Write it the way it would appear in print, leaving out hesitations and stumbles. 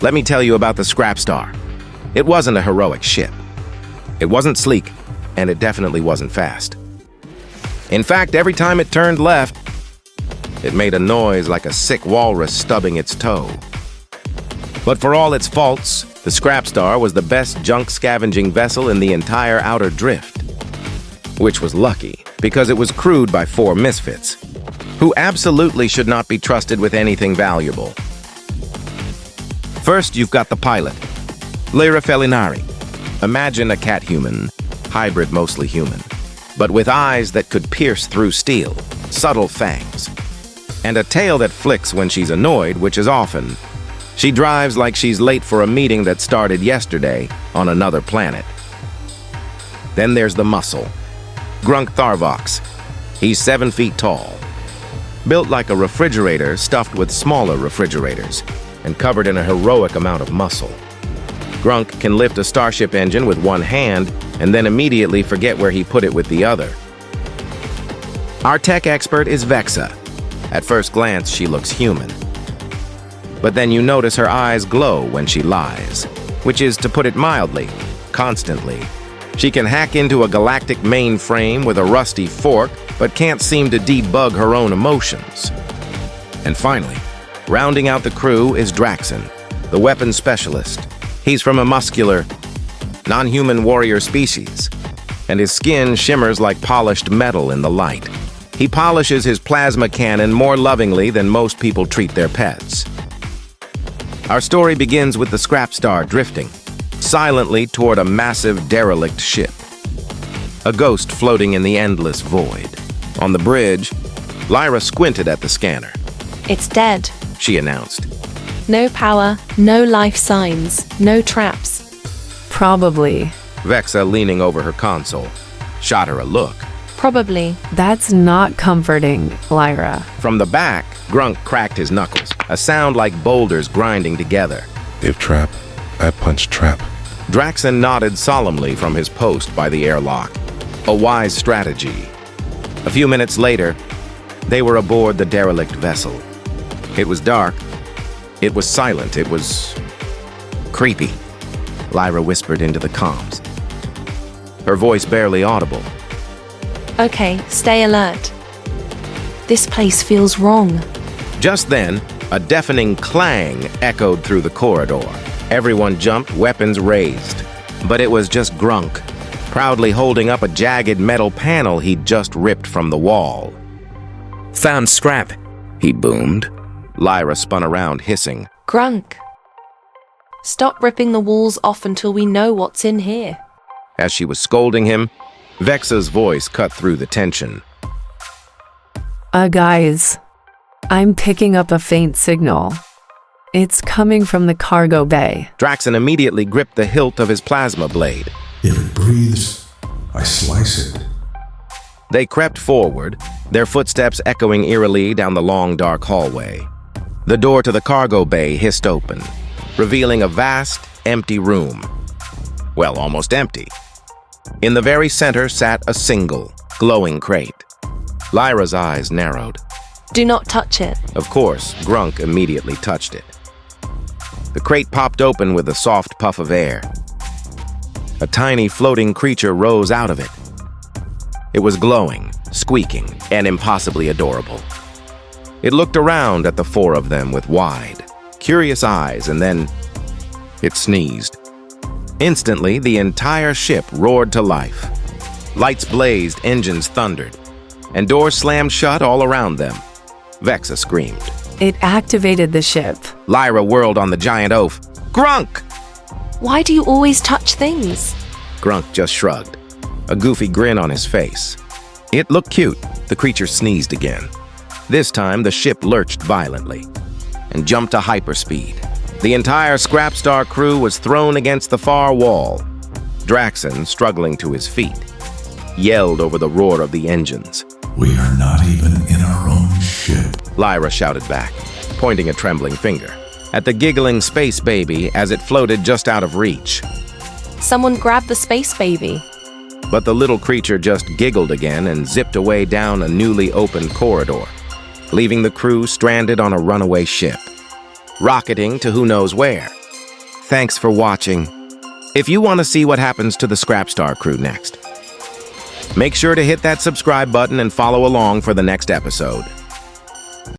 let me tell you about the SCRAPSTAR. It wasn't a heroic ship. It wasn't sleek, and it definitely wasn't fast. In fact, every time it turned left, it made a noise like a sick walrus stubbing its toe. But for all its faults, the SCRAPSTAR was the best junk scavenging vessel in the entire outer drift. Which was lucky, because it was crewed by 4 misfits, who absolutely should not be trusted with anything valuable. First, you've got the pilot, Lyra Felinari. Imagine a cat-human, hybrid mostly human, but with eyes that could pierce through steel, subtle fangs, and a tail that flicks when she's annoyed, which is often. She drives like she's late for a meeting that started yesterday on another planet. Then there's the muscle, Grunk Tharvox. He's 7 feet tall, built like a refrigerator stuffed with smaller refrigerators, and covered in a heroic amount of muscle. Grunk can lift a starship engine with one hand and then immediately forget where he put it with the other. Our tech expert is Vexa. At first glance, she looks human. But then you notice her eyes glow when she lies, which is, to put it mildly, constantly. She can hack into a galactic mainframe with a rusty fork, but can't seem to debug her own emotions. And finally, rounding out the crew is Draxon, the weapons specialist. He's from a muscular, non-human warrior species, and his skin shimmers like polished metal in the light. He polishes his plasma cannon more lovingly than most people treat their pets. Our story begins with the SCRAPSTAR drifting silently toward a massive derelict ship, a ghost floating in the endless void. On the bridge, Lyra squinted at the scanner. It's dead, She announced. No power, no life signs, no traps. Probably. Vexa, leaning over her console, shot her a look. Probably. That's not comforting, Lyra. From the back, Grunk cracked his knuckles, a sound like boulders grinding together. If trap, I punch trap. Draxon nodded solemnly from his post by the airlock. A wise strategy. A few minutes later, they were aboard the derelict vessel. It was dark. It was silent. It was creepy. Lyra whispered into the comms, her voice barely audible. Okay, stay alert. This place feels wrong. Just then, a deafening clang echoed through the corridor. Everyone jumped, weapons raised. But it was just Grunk, proudly holding up a jagged metal panel he'd just ripped from the wall. Found scrap, He boomed. Lyra spun around, hissing. Grunk. Stop ripping the walls off until we know what's in here. As she was scolding him, Vexa's voice cut through the tension. Guys, I'm picking up a faint signal. It's coming from the cargo bay. Draxon immediately gripped the hilt of his plasma blade. If it breathes, I slice it. They crept forward, their footsteps echoing eerily down the long, dark hallway. The door to the cargo bay hissed open, revealing a vast, empty room. Well, almost empty. In the very center sat a single, glowing crate. Lyra's eyes narrowed. Do not touch it. Of course, Grunk immediately touched it. The crate popped open with a soft puff of air. A tiny floating creature rose out of it. It was glowing, squeaking, and impossibly adorable. It looked around at the 4 of them with wide, curious eyes, and then it sneezed. Instantly, the entire ship roared to life. Lights blazed, engines thundered, and doors slammed shut all around them. Vexa screamed. It activated the ship. Lyra whirled on the giant oaf. Grunk! Why do you always touch things? Grunk just shrugged, a goofy grin on his face. It looked cute. The creature sneezed again. This time, the ship lurched violently and jumped to hyperspeed. The entire SCRAPSTAR crew was thrown against the far wall. Draxon, struggling to his feet, yelled over the roar of the engines. We are not even in our own ship. Lyra shouted back, pointing a trembling finger at the giggling space baby as it floated just out of reach. Someone grab the space baby. But the little creature just giggled again and zipped away down a newly opened corridor, leaving the crew stranded on a runaway ship, rocketing to who knows where. Thanks for watching. If you want to see what happens to the SCRAPSTAR crew next, make sure to hit that subscribe button and follow along for the next episode.